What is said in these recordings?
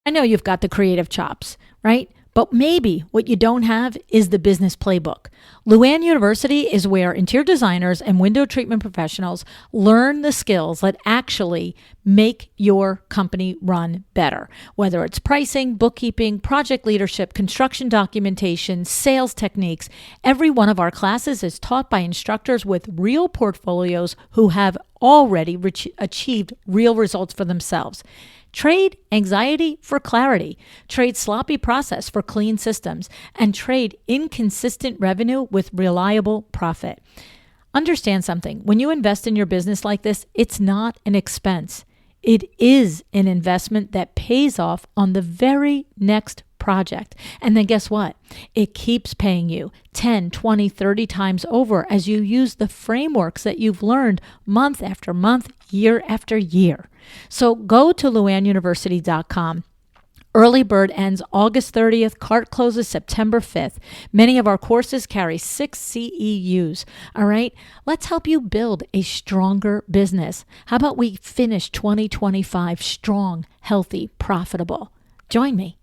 I know you've got the creative chops, right? But maybe what you don't have is the business playbook. LuAnn University is where interior designers and window treatment professionals learn the skills that actually make your company run better. Whether it's pricing, bookkeeping, project leadership, construction documentation, sales techniques, every one of our classes is taught by instructors with real portfolios who have already achieved real results for themselves. Trade anxiety for clarity, trade sloppy process for clean systems, and trade inconsistent revenue with reliable profit. Understand something. When you invest in your business like this, it's not an expense. It is an investment that pays off on the very next project. And then guess what? It keeps paying you 10, 20, 30 times over as you use the frameworks that you've learned month after month, year after year. So go to LuAnnUniversity.com. Early bird ends August 30th. Cart closes September 5th. Many of our courses carry 6 CEUs. All right. Let's help you build a stronger business. How about we finish 2025 strong, healthy, profitable? Join me.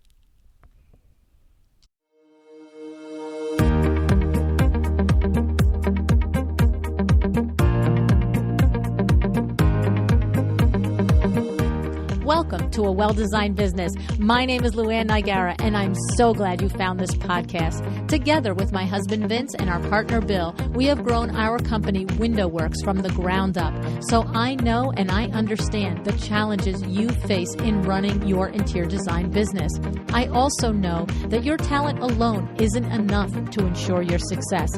Welcome to A Well-Designed Business. My name is LuAnn Nigara, and I'm so glad you found this podcast. Together with my husband Vince and our partner Bill, we have grown our company Window Works from the ground up. So I know and I understand the challenges you face in running your interior design business. I also know that your talent alone isn't enough to ensure your success.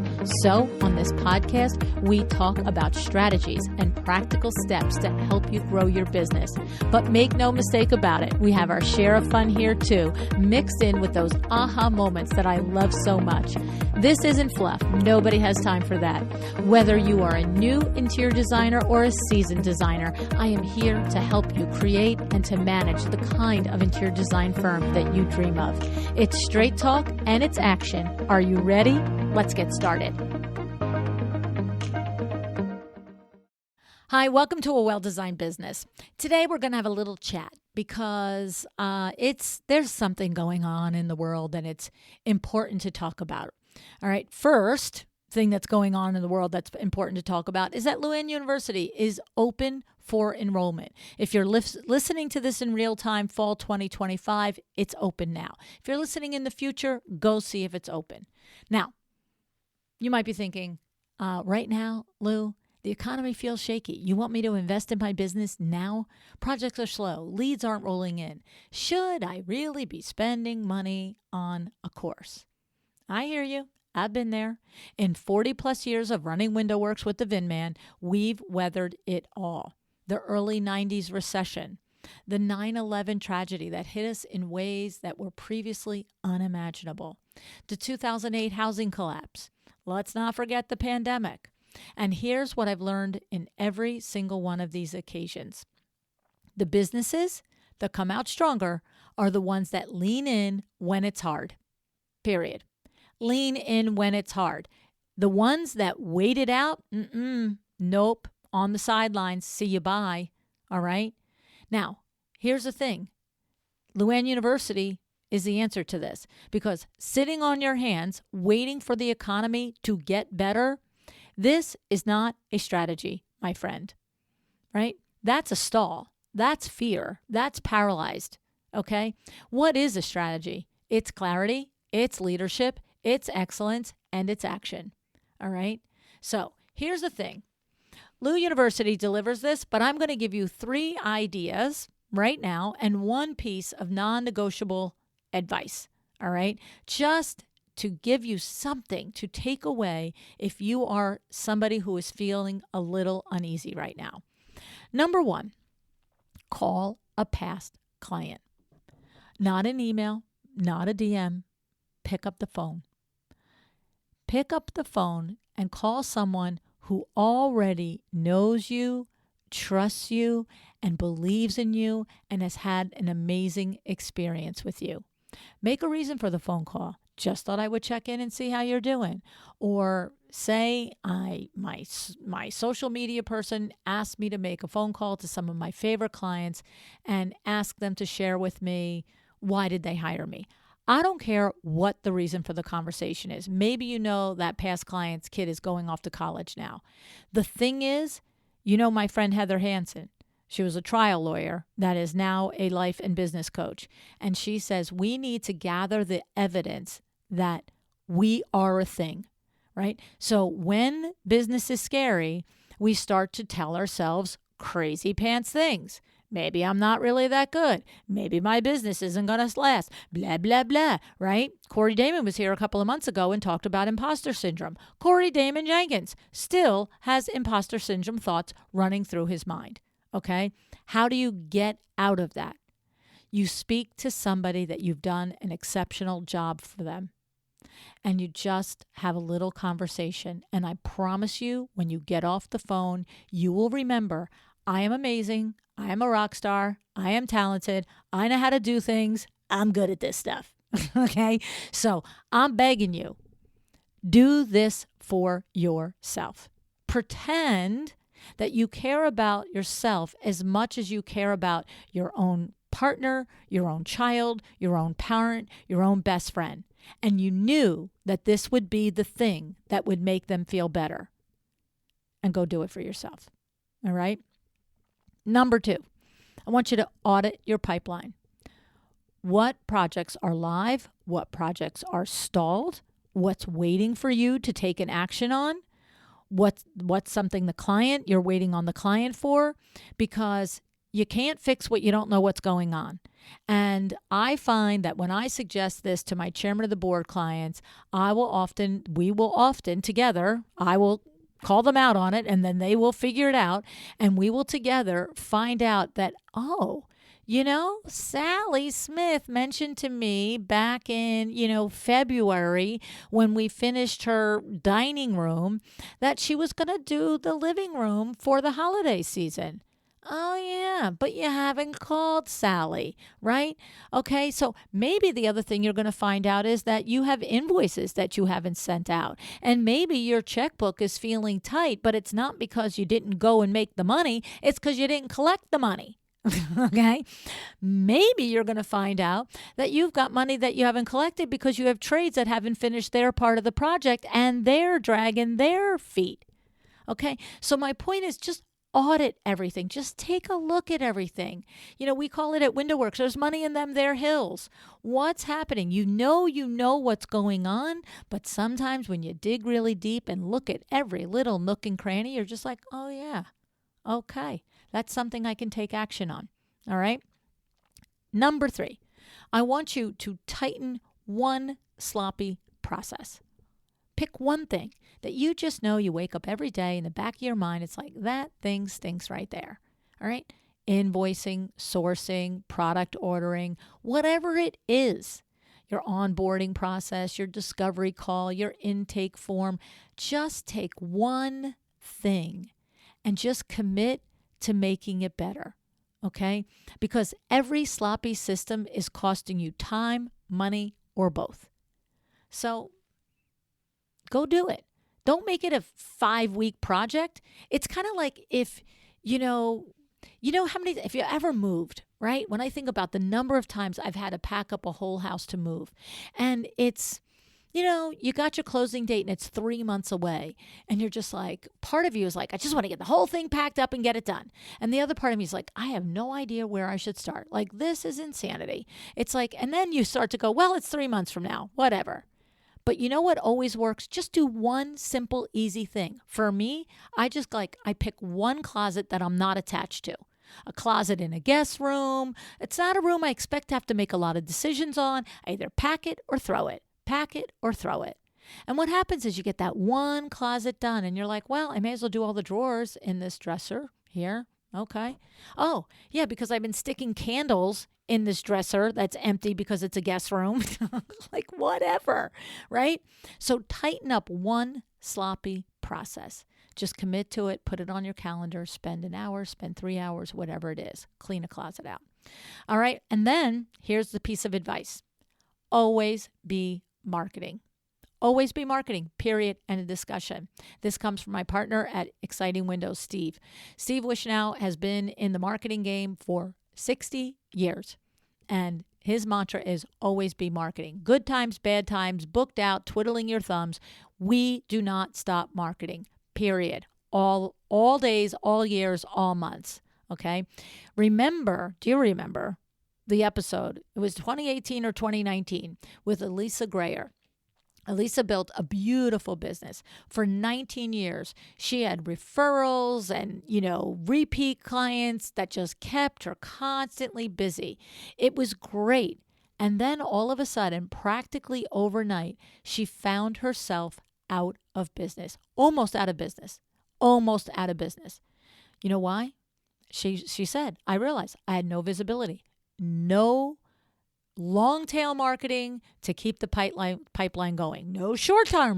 So on this podcast, we talk about strategies and practical steps to help you grow your business. But make no mistake about it, we have our share of fun here too, mixed in with those aha moments that I love so much. This isn't fluff. Nobody has time for that. Whether you are a new interior designer or a seasoned designer, I am here to help you create and to manage the kind of interior design firm that you dream of. It's straight talk and it's action. Are you ready? Let's get started. Hi, welcome to A Well-Designed Business. Today we're going to have a little chat because there's something going on in the world and it's important to talk about. All right, first thing that's going on in the world that's important to talk about is that LuAnn University is open for enrollment. If you're listening to this in real time, fall 2025, it's open now. If you're listening in the future, go see if it's open. Now, you might be thinking, right now, Lou, the economy feels shaky. You want me to invest in my business now? Projects are slow. Leads aren't rolling in. Should I really be spending money on a course? I hear you. I've been there. In 40 plus years of running Window Works with the Vin Man, we've weathered it all. The early 90s recession, the 9/11 tragedy that hit us in ways that were previously unimaginable, the 2008 housing collapse. Let's not forget the pandemic. And here's what I've learned in every single one of these occasions. The businesses that come out stronger are the ones that lean in when it's hard. Period. Lean in when it's hard. The ones that wait it out, nope, on the sidelines, see you bye. All right? Now, here's the thing. LuAnn University is the answer to this, because sitting on your hands, waiting for the economy to get better, this is not a strategy, my friend, right? That's a stall. That's fear. That's paralyzed, okay? What is a strategy? It's clarity, it's leadership, it's excellence, and it's action, all right? So here's the thing. Lu University delivers this, but I'm going to give you 3 ideas right now and 1 piece of non-negotiable advice, all right? Just to give you something to take away if you are somebody who is feeling a little uneasy right now. Number 1, call a past client. Not an email, not a DM. Pick up the phone. Pick up the phone and call someone who already knows you, trusts you, and believes in you, and has had an amazing experience with you. Make a reason for the phone call. Just thought I would check in and see how you're doing. Or say my social media person asked me to make a phone call to some of my favorite clients and ask them to share with me why did they hire me? I don't care what the reason for the conversation is. Maybe you know that past client's kid is going off to college now. The thing is, my friend Heather Hansen. She was a trial lawyer that is now a life and business coach. And she says we need to gather the evidence that we are a thing, right? So when business is scary, we start to tell ourselves crazy pants things. Maybe I'm not really that good. Maybe my business isn't going to last. Blah, blah, blah, right? Corey Damon was here a couple of months ago and talked about imposter syndrome. Corey Damon Jenkins still has imposter syndrome thoughts running through his mind. Okay? How do you get out of that? You speak to somebody that you've done an exceptional job for them. And you just have a little conversation. And I promise you, when you get off the phone, you will remember, I am amazing. I am a rock star. I am talented. I know how to do things. I'm good at this stuff. Okay? So I'm begging you, do this for yourself. Pretend that you care about yourself as much as you care about your own partner, your own child, your own parent, your own best friend. And you knew that this would be the thing that would make them feel better. And go do it for yourself. All right? Number 2, I want you to audit your pipeline. What projects are live? What projects are stalled? What's waiting for you to take an action on? What's something you're waiting on the client for? Because you can't fix what you don't know what's going on. And I find that when I suggest this to my chairman of the board clients, we will often together, I will call them out on it, and then they will figure it out, and we will together find out that, Sally Smith mentioned to me back in, February when we finished her dining room that she was going to do the living room for the holiday season. Oh, yeah, but you haven't called Sally, right? Okay, so maybe the other thing you're going to find out is that you have invoices that you haven't sent out. And maybe your checkbook is feeling tight, but it's not because you didn't go and make the money. It's because you didn't collect the money. Okay? Maybe you're going to find out that you've got money that you haven't collected because you have trades that haven't finished their part of the project and they're dragging their feet. Okay? So my point is just audit everything. Just take a look at everything. We call it at WindowWorks. There's money in them there hills. What's happening? You know what's going on, but sometimes when you dig really deep and look at every little nook and cranny, you're just like, oh yeah, okay. That's something I can take action on. All right. Number 3, I want you to tighten one sloppy process. Pick one thing that you just know you wake up every day in the back of your mind. It's like that thing stinks right there. All right. Invoicing, sourcing, product ordering, whatever it is, your onboarding process, your discovery call, your intake form, just take one thing and just commit to making it better. Okay? Because every sloppy system is costing you time, money, or both. So go do it. Don't make it a 5-week project. It's kind of like if, if you ever moved, right? When I think about the number of times I've had to pack up a whole house to move, and it's, you got your closing date and it's 3 months away, and you're just like, part of you is like, I just want to get the whole thing packed up and get it done. And the other part of me is like, I have no idea where I should start. Like, this is insanity. It's like, and then you start to go, well, it's 3 months from now, whatever. But you know what always works? Just do one simple, easy thing. For me, I pick one closet that I'm not attached to. A closet in a guest room. It's not a room I expect to have to make a lot of decisions on. I either pack it or throw it. Pack it or throw it. And what happens is you get that one closet done and you're like, well, I may as well do all the drawers in this dresser here. Okay. Oh, yeah, because I've been sticking candles in this dresser that's empty because it's a guest room. Like, whatever, right? So tighten up one sloppy process. Just commit to it, put it on your calendar, spend an hour, spend 3 hours, whatever it is. Clean a closet out. All right. And then here's the piece of advice. Always be marketing. Always be marketing, period, and a discussion. This comes from my partner at Exciting Windows, Steve. Steve Wishnow has been in the marketing game for 60 years. And His mantra is always be marketing. Good times, bad times, booked out, twiddling your thumbs. We do not stop marketing, period. All days, all years, all months. Okay. Do you remember the episode? It was 2018 or 2019 with Elisa Grayer. Elisa built a beautiful business. For 19 years, she had referrals and, repeat clients that just kept her constantly busy. It was great. And then all of a sudden, practically overnight, she found herself out of business, almost out of business. You know why? She said, I realized I had no visibility, no long tail marketing to keep the pipeline going, no short tail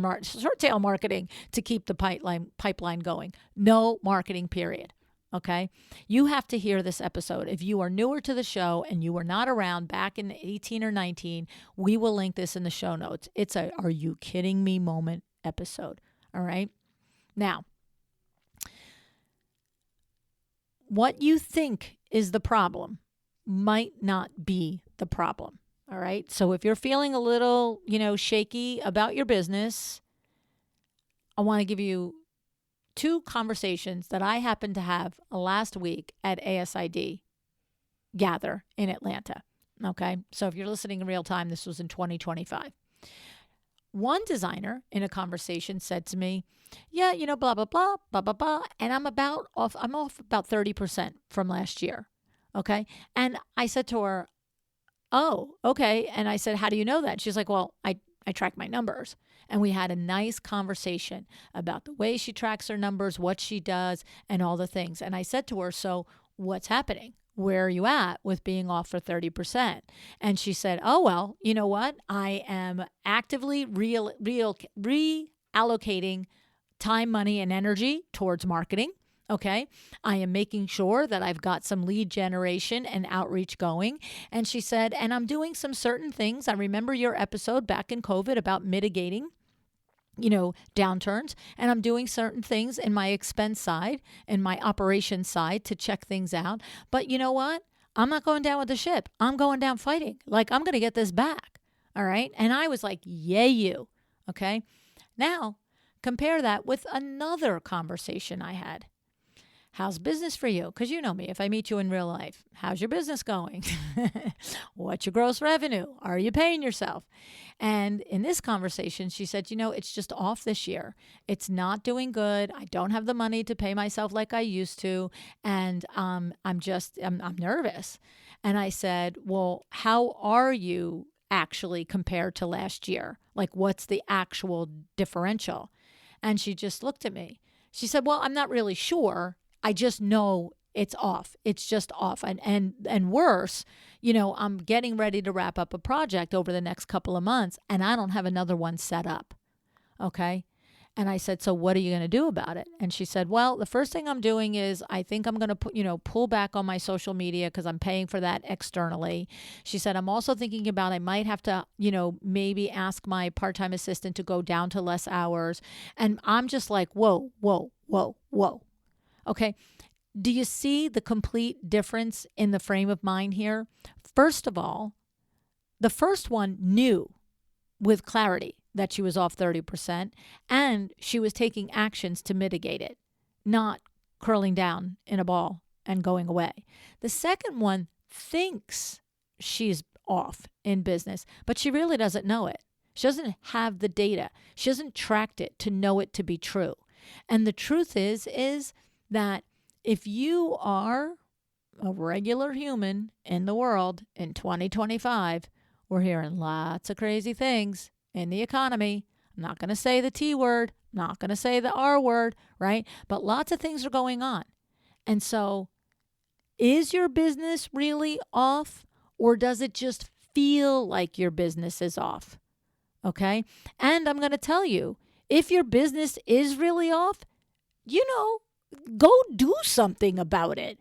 marketing to keep the pipeline going, no marketing, period. Okay. You have to hear this episode. If you are newer to the show and you were not around back in 18 or 19, we will link this in the show notes. It's a "are you kidding me" moment episode. All right. Now, what you think is the problem might not be the problem. All right. So if you're feeling a little, shaky about your business, I want to give you 2 conversations that I happened to have last week at ASID Gather in Atlanta. Okay. So if you're listening in real time, this was in 2025. One designer in a conversation said to me, yeah, blah, blah, blah, blah, blah, blah. And I'm off about 30% from last year. Okay. And I said to her, oh, okay. And I said, how do you know that? She's like, well, I track my numbers. And we had a nice conversation about the way she tracks her numbers, what she does, and all the things. And I said to her, so what's happening? Where are you at with being off for 30%? And she said, oh, well, you know what? I am actively reallocating time, money, and energy towards marketing. Okay. I am making sure that I've got some lead generation and outreach going. And she said, and I'm doing some certain things. I remember your episode back in COVID about mitigating, downturns. And I'm doing certain things in my expense side and my operations side to check things out. But you know what? I'm not going down with the ship. I'm going down fighting. Like, I'm going to get this back. All right. And I was like, yay, you. Okay. Now compare that with another conversation I had. How's business for you? Because you know me, if I meet you in real life, how's your business going? What's your gross revenue? Are you paying yourself? And in this conversation, she said, it's just off this year. It's not doing good. I don't have the money to pay myself like I used to. And I'm nervous. And I said, well, how are you actually compared to last year? Like, what's the actual differential? And she just looked at me. She said, well, I'm not really sure. I just know it's off. It's just off. And worse, I'm getting ready to wrap up a project over the next couple of months and I don't have another one set up. Okay. And I said, so what are you going to do about it? And she said, well, the first thing I'm doing is I think I'm going to pull back on my social media because I'm paying for that externally. She said, I'm also thinking about I might have to, maybe ask my part-time assistant to go down to less hours. And I'm just like, whoa, whoa, whoa, whoa. Okay. Do you see the complete difference in the frame of mind here? First of all, the first one knew with clarity that she was off 30% and she was taking actions to mitigate it, not curling down in a ball and going away. The second one thinks she's off in business, but she really doesn't know it. She doesn't have the data. She hasn't tracked it to know it to be true. And the truth is that if you are a regular human in the world in 2025, we're hearing lots of crazy things in the economy. I'm not going to say the T word, not going to say the R word, right? But lots of things are going on. And so is your business really off, or does it just feel like your business is off? Okay. And I'm going to tell you, if your business is really off, go do something about it.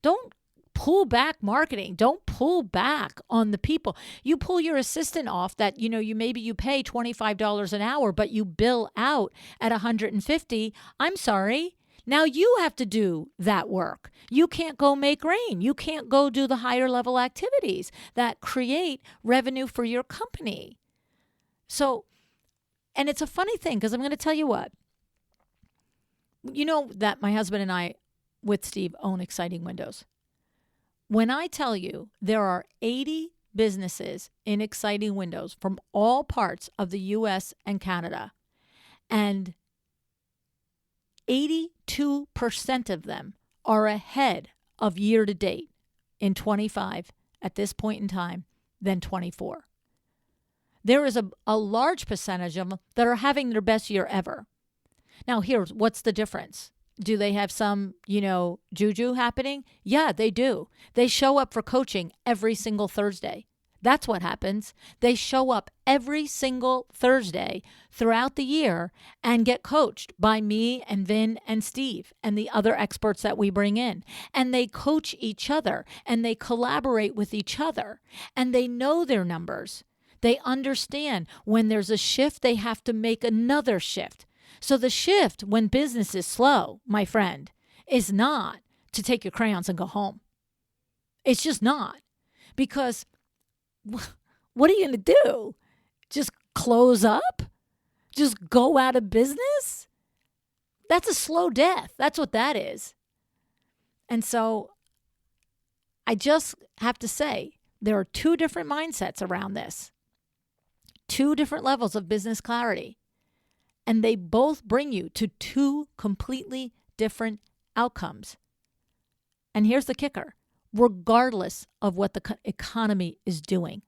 Don't pull back marketing. Don't pull back on the people. You pull your assistant off that, maybe you pay $25 an hour, but you bill out at $150. I'm sorry. Now you have to do that work. You can't go make rain. You can't go do the higher level activities that create revenue for your company. So, and it's a funny thing because I'm going to tell you what. You know that my husband and I, with Steve, own Exciting Windows. When I tell you there are 80 businesses in Exciting Windows from all parts of the U.S. and Canada, and 82% of them are ahead of year to date in 25 at this point in time than 24. There is a large percentage of them that are having their best year ever. Now, here's what's the difference. Do they have some, juju happening? Yeah, they do. They show up for coaching every single Thursday. That's what happens. They show up every single Thursday throughout the year and get coached by me and Vin and Steve and the other experts that we bring in. And they coach each other and they collaborate with each other and they know their numbers. They understand when there's a shift, they have to make another shift. So the shift when business is slow, my friend, is not to take your crayons and go home. It's just not. Because what are you going to do? Just close up? Just go out of business? That's a slow death. That's what that is. And so I just have to say there are two different mindsets around this. Two different levels of business clarity. And they both bring you to two completely different outcomes. And here's the kicker. Regardless of what the economy is doing,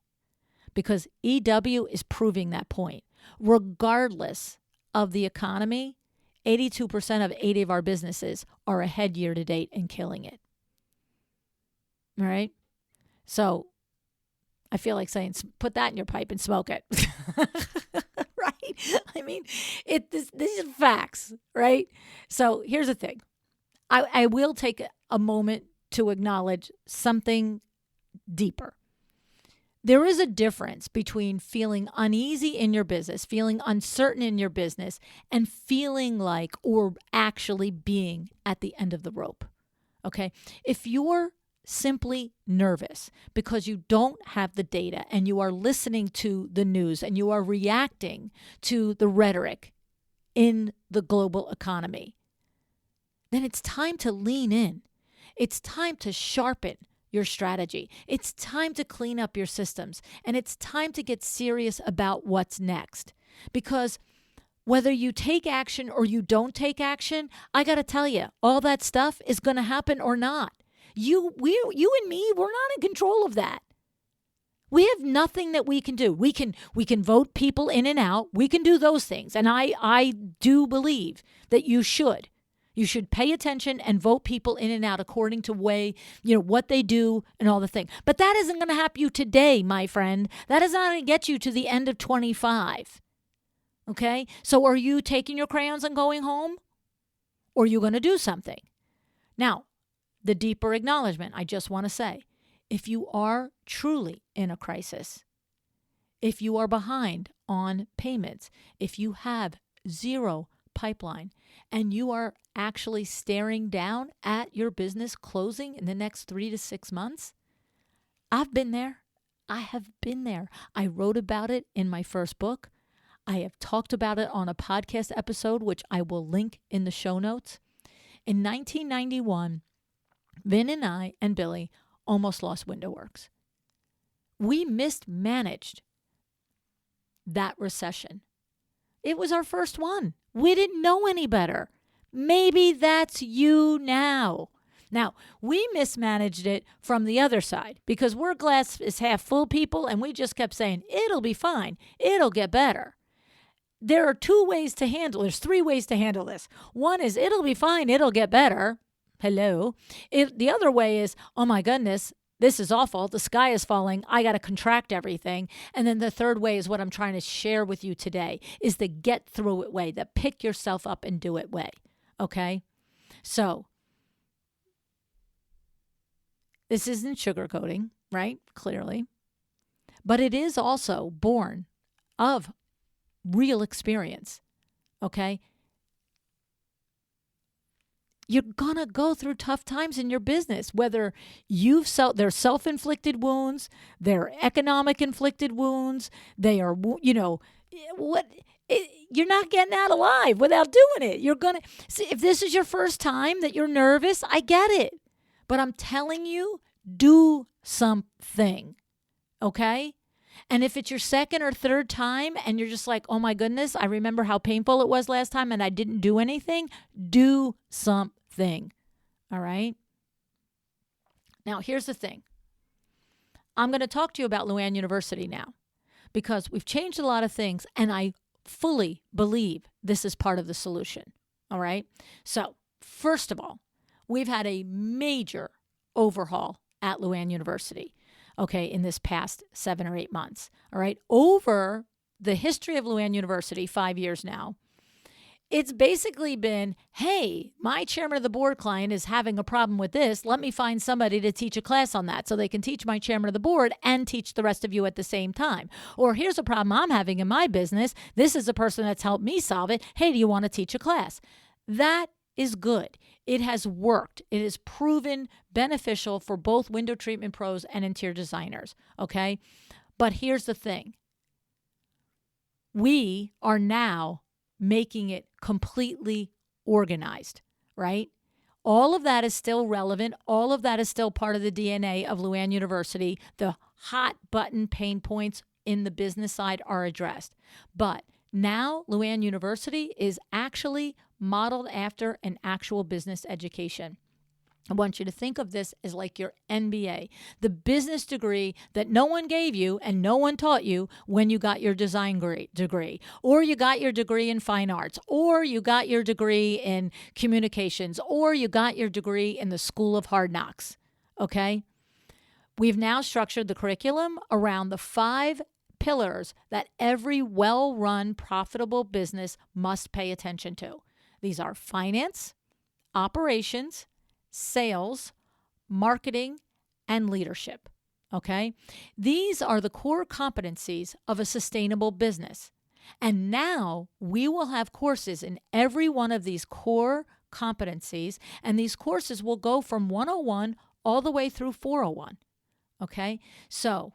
because EW is proving that point. Regardless of the economy, 82% of 80 of our businesses are ahead year to date and killing it. All right? So I feel like saying, put that in your pipe and smoke it. Right? I mean, this is facts, right? So here's the thing. I will take a moment to acknowledge something deeper. There is a difference between feeling uneasy in your business, feeling uncertain in your business, and feeling like or actually being at the end of the rope. Okay? If you're simply nervous because you don't have the data and you are listening to the news and you are reacting to the rhetoric in the global economy, then it's time to lean in. It's time to sharpen your strategy. It's time to clean up your systems. And it's time to get serious about what's next. Because whether you take action or you don't take action, I got to tell you, all that stuff is going to happen or not. You and me, we're not in control of that. We have nothing that we can do. We can vote people in and out. We can do those things. And I do believe that you should. You should pay attention and vote people in and out according to what they do and all the things. But that isn't going to help you today, my friend. That is not going to get you to the end of 25. Okay? So are you taking your crayons and going home? Or are you going to do something? Now, the deeper acknowledgement, I just want to say, if you are truly in a crisis, if you are behind on payments, if you have zero pipeline, and you are actually staring down at your business closing in the next 3 to 6 months, I've been there. I have been there. I wrote about it in my first book. I have talked about it on a podcast episode, which I will link in the show notes. In 1991, Vin and I and Billy almost lost WindowWorks. We mismanaged that recession. It was our first one. We didn't know any better. Maybe that's you now. Now, we mismanaged it from the other side because we're glass is half full people and we just kept saying, it'll be fine. It'll get better. There are two ways to handle There's three ways to handle this. One is it'll be fine. It'll get better. Hello. The other way is, oh my goodness, this is awful. The sky is falling. I got to contract everything. And then the third way is what I'm trying to share with you today is the get through it way, the pick yourself up and do it way. Okay? So this isn't sugarcoating, right? Clearly. But it is also born of real experience. Okay? You're going to go through tough times in your business, whether they're self-inflicted wounds, they're economic inflicted wounds, they are, what you're not getting out alive without doing it. You're going to see, if this is your first time that you're nervous, I get it. But I'm telling you, do something. Okay? And if it's your second or third time and you're just like, oh my goodness, I remember how painful it was last time and I didn't do anything, do something. All right? Now, here's the thing. I'm going to talk to you about LuAnn University now because we've changed a lot of things and I fully believe this is part of the solution. All right? So, first of all, we've had a major overhaul at LuAnn University. Okay, in this past 7 or 8 months. All right, over the history of LuAnn University, 5 years now, it's basically been, hey, my chairman of the board client is having a problem with this. Let me find somebody to teach a class on that so they can teach my chairman of the board and teach the rest of you at the same time. Or here's a problem I'm having in my business. This is a person that's helped me solve it. Hey, do you want to teach a class? That is good. It has worked. It is proven beneficial for both window treatment pros and interior designers, okay? But here's the thing. We are now making it completely organized, right? All of that is still relevant. All of that is still part of the DNA of LuAnn University. The hot button pain points in the business side are addressed. But now LuAnn University is actually modeled after an actual business education. I want you to think of this as like your MBA, the business degree that no one gave you and no one taught you when you got your design degree, or you got your degree in fine arts, or you got your degree in communications, or you got your degree in the School of Hard Knocks, okay? We've now structured the curriculum around the 5 pillars that every well-run, profitable business must pay attention to. These are finance, operations, sales, marketing, and leadership, okay? These are the core competencies of a sustainable business. And now we will have courses in every one of these core competencies, and these courses will go from 101 all the way through 401, okay? So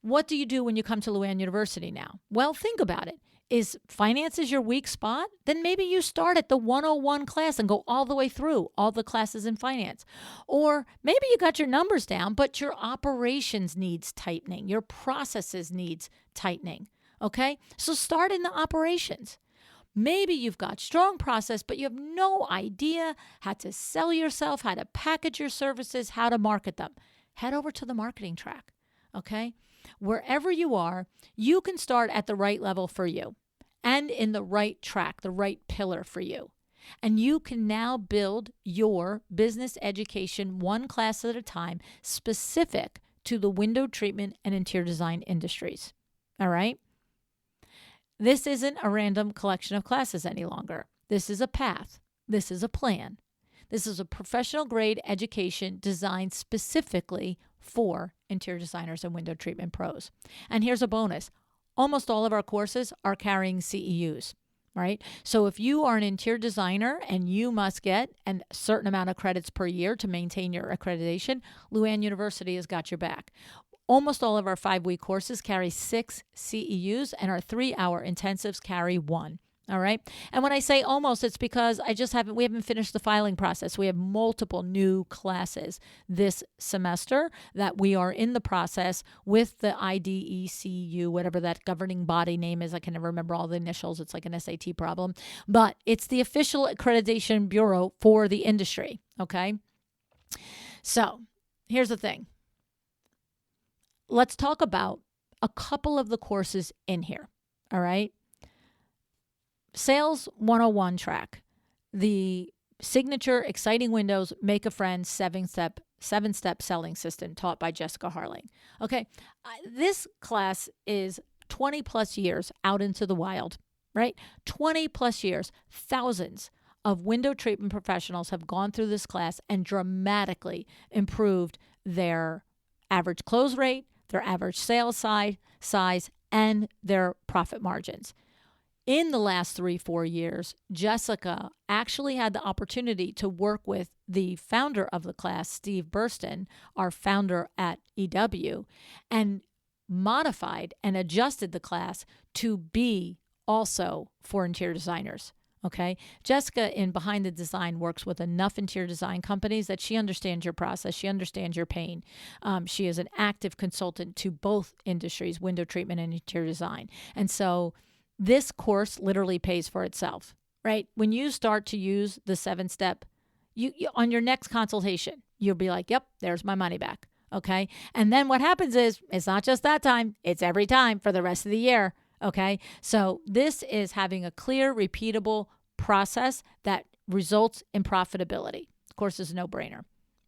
what do you do when you come to LuAnn University now? Well, think about it. Is finance your weak spot? Then maybe you start at the 101 class and go all the way through all the classes in finance. Or maybe you got your numbers down, but your operations needs tightening. Your processes needs tightening. Okay? So start in the operations. Maybe you've got strong process, but you have no idea how to sell yourself, how to package your services, how to market them. Head over to the marketing track. Okay? Wherever you are, you can start at the right level for you and in the right track, the right pillar for you. And you can now build your business education one class at a time specific to the window treatment and interior design industries. All right? This isn't a random collection of classes any longer. This is a path. This is a plan. This is a professional grade education designed specifically for interior designers and window treatment pros. And here's a bonus. Almost all of our courses are carrying CEUs, right? So if you are an interior designer and you must get a certain amount of credits per year to maintain your accreditation, LuAnn University has got your back. Almost all of our 5-week courses carry 6 CEUs and our 3-hour intensives carry 1. All right. And when I say almost, it's because we haven't finished the filing process. We have multiple new classes this semester that we are in the process with the IDECU, whatever that governing body name is. I can never remember all the initials. It's like an SAT problem, but it's the official accreditation bureau for the industry. Okay. So here's the thing. Let's talk about a couple of the courses in here. All right. Sales 101 track, the signature exciting windows, make a friend 7-step selling system taught by Jessica Harling. Okay, this class is 20 plus years out into the wild, right? 20 plus years, thousands of window treatment professionals have gone through this class and dramatically improved their average close rate, their average sales size, and their profit margins. In the last 3-4 years, Jessica actually had the opportunity to work with the founder of the class, Steve Burston, our founder at EW, and modified and adjusted the class to be also for interior designers. Okay. Jessica in Behind the Design works with enough interior design companies that she understands your process. She understands your pain. She is an active consultant to both industries, window treatment and interior design. And so this course literally pays for itself, right? When you start to use the 7-step, you on your next consultation, you'll be like, yep, there's my money back. Okay. And then what happens is it's not just that time, it's every time for the rest of the year. Okay. So this is having a clear, repeatable process that results in profitability. Of course, it's a no-brainer,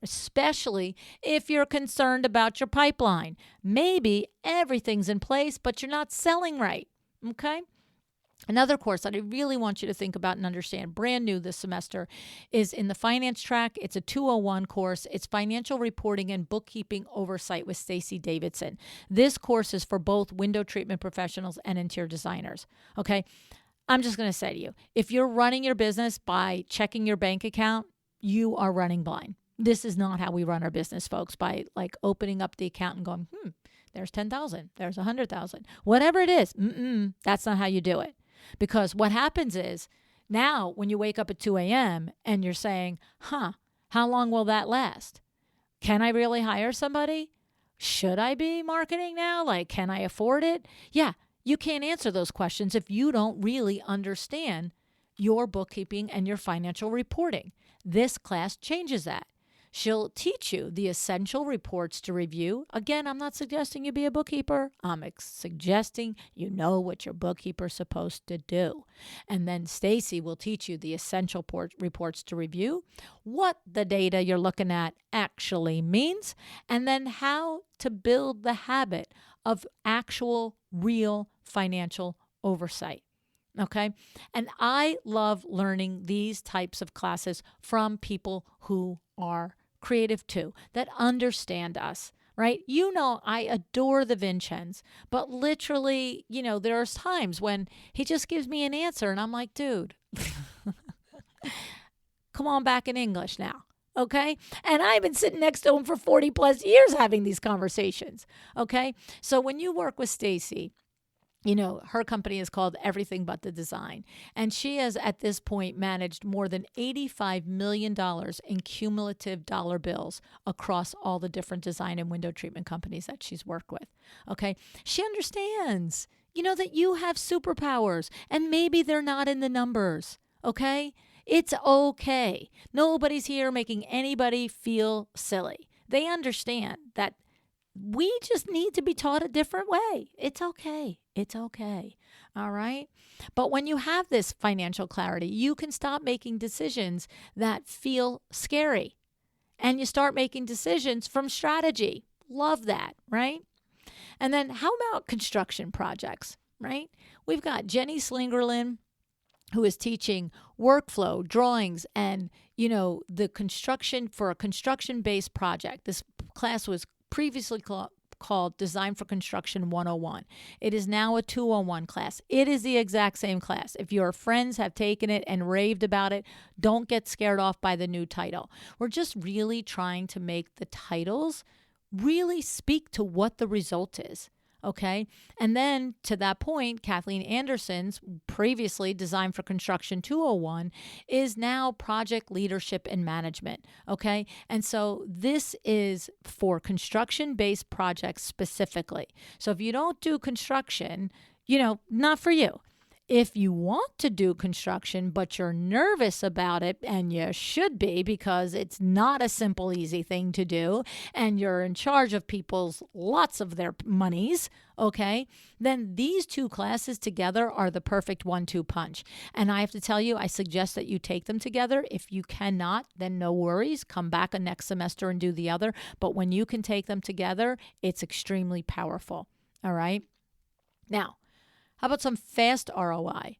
especially if you're concerned about your pipeline. Maybe everything's in place, but you're not selling right. Okay. Another course that I really want you to think about and understand, brand new this semester, is in the finance track. It's a 201 course. It's financial reporting and bookkeeping oversight with Stacey Davidson. This course is for both window treatment professionals and interior designers. Okay. I'm just going to say to you, if you're running your business by checking your bank account, you are running blind. This is not how we run our business, folks, by like opening up the account and going, there's 10,000, there's 100,000, whatever it is. That's not how you do it. Because what happens is now when you wake up at 2 a.m. and you're saying, how long will that last? Can I really hire somebody? Should I be marketing now? Like, can I afford it? Yeah, you can't answer those questions if you don't really understand your bookkeeping and your financial reporting. This class changes that. She'll teach you the essential reports to review. Again, I'm not suggesting you be a bookkeeper. I'm suggesting you know what your bookkeeper's supposed to do. And then Stacey will teach you the essential reports to review, what the data you're looking at actually means, and then how to build the habit of actual, real financial oversight. Okay. And I love learning these types of classes from people who are creative too, that understand us, right? You know, I adore the Vincenz, but literally, there are times when he just gives me an answer and I'm like, dude, come on back in English now. Okay. And I've been sitting next to him for 40 plus years having these conversations. Okay. So when you work with Stacey, her company is called Everything But the Design. And she has, at this point, managed more than $85 million in cumulative dollar bills across all the different design and window treatment companies that she's worked with. Okay. She understands, that you have superpowers and maybe they're not in the numbers. Okay. It's okay. Nobody's here making anybody feel silly. They understand that we just need to be taught a different way. It's okay. It's okay. All right. But when you have this financial clarity, you can stop making decisions that feel scary and you start making decisions from strategy. Love that. Right. And then how about construction projects? Right. We've got Jenny Slingerland, who is teaching workflow, drawings, and, the construction for a construction-based project. This class was previously called Design for Construction 101. It is now a 201 class. It is the exact same class. If your friends have taken it and raved about it, don't get scared off by the new title. We're just really trying to make the titles really speak to what the result is. Okay. And then to that point, Kathleen Anderson's previously Design for Construction 201 is now Project Leadership and Management. Okay. And so this is for construction-based projects specifically. So if you don't do construction, not for you. If you want to do construction, but you're nervous about it, and you should be because it's not a simple, easy thing to do, and you're in charge of lots of their monies, okay, then these two classes together are the perfect 1-2 punch. And I have to tell you, I suggest that you take them together. If you cannot, then no worries. Come back a next semester and do the other. But when you can take them together, it's extremely powerful. All right. Now, how about some fast ROI?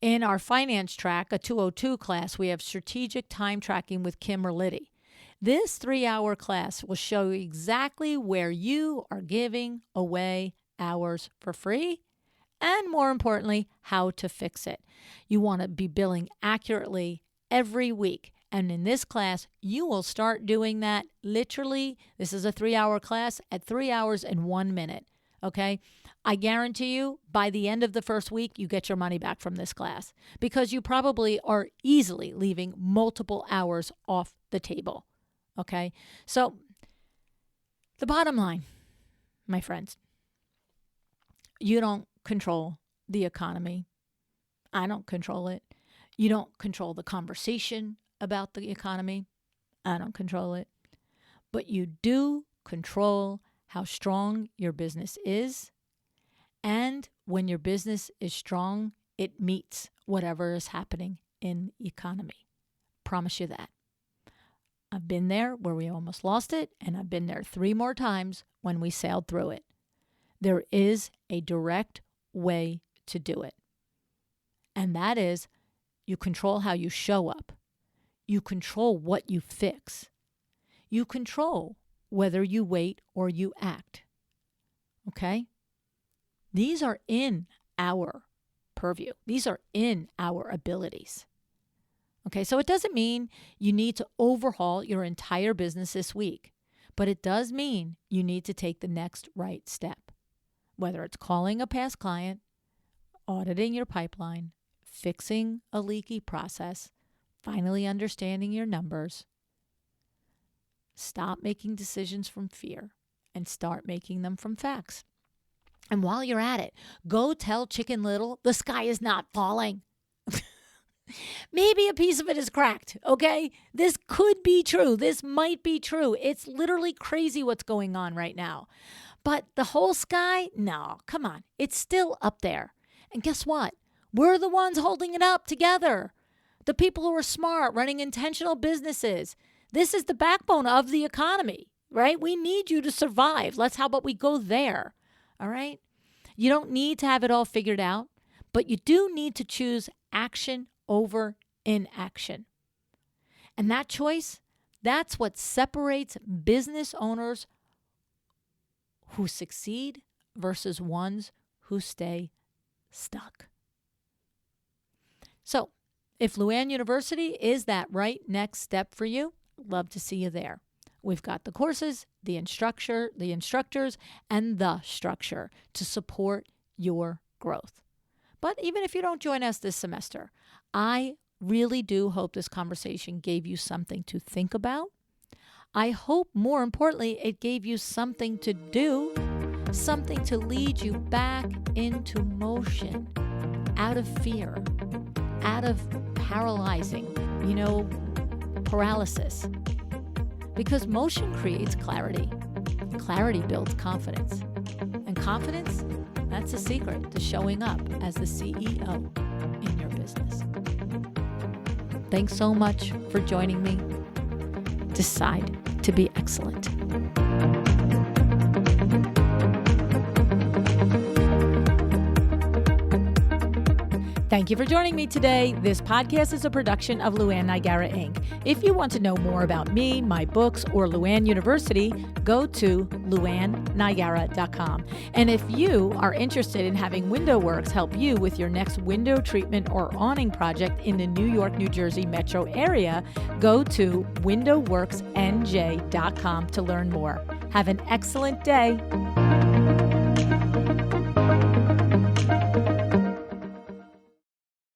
In our finance track, a 202 class, we have strategic time tracking with Kim Liddy. This 3-hour class will show you exactly where you are giving away hours for free and more importantly, how to fix it. You want to be billing accurately every week. And in this class, you will start doing that literally. This is a 3-hour class at 3 hours and 1 minute. Okay. I guarantee you by the end of the first week, you get your money back from this class because you probably are easily leaving multiple hours off the table. Okay. So the bottom line, my friends, you don't control the economy. I don't control it. You don't control the conversation about the economy. I don't control it. But you do control how strong your business is. And when your business is strong, it meets whatever is happening in the economy. Promise you that. I've been there where we almost lost it, and I've been there 3 more times when we sailed through it. There is a direct way to do it. And that is you control how you show up. You control what you fix. You control whether you wait or you act. Okay? These are in our purview. These are in our abilities. Okay, so it doesn't mean you need to overhaul your entire business this week, but it does mean you need to take the next right step, whether it's calling a past client, auditing your pipeline, fixing a leaky process, finally understanding your numbers. Stop making decisions from fear and start making them from facts. And while you're at it, go tell Chicken Little the sky is not falling. Maybe a piece of it is cracked, okay? This could be true. This might be true. It's literally crazy what's going on right now. But the whole sky, no, come on. It's still up there. And guess what? We're the ones holding it up together. The people who are smart, running intentional businesses. This is the backbone of the economy, right? We need you to survive. How about we go there, all right? You don't need to have it all figured out, but you do need to choose action over inaction. And that choice, that's what separates business owners who succeed versus ones who stay stuck. So, if LuAnn University is that right next step for you, love to see you there. We've got the courses, the instructors, and the structure to support your growth. But even if you don't join us this semester, I really do hope this conversation gave you something to think about. I hope, more importantly, it gave you something to do, something to lead you back into motion, out of fear, out of paralyzing, paralysis. Because motion creates clarity. Clarity builds confidence. And confidence, that's a secret to showing up as the CEO in your business. Thanks so much for joining me. Decide to be excellent. Thank you for joining me today. This podcast is a production of LuAnn Nigara, Inc. If you want to know more about me, my books, or LuAnn University, go to LuAnnNigara.com. And if you are interested in having WindowWorks help you with your next window treatment or awning project in the New York, New Jersey metro area, go to WindowWorksNJ.com to learn more. Have an excellent day.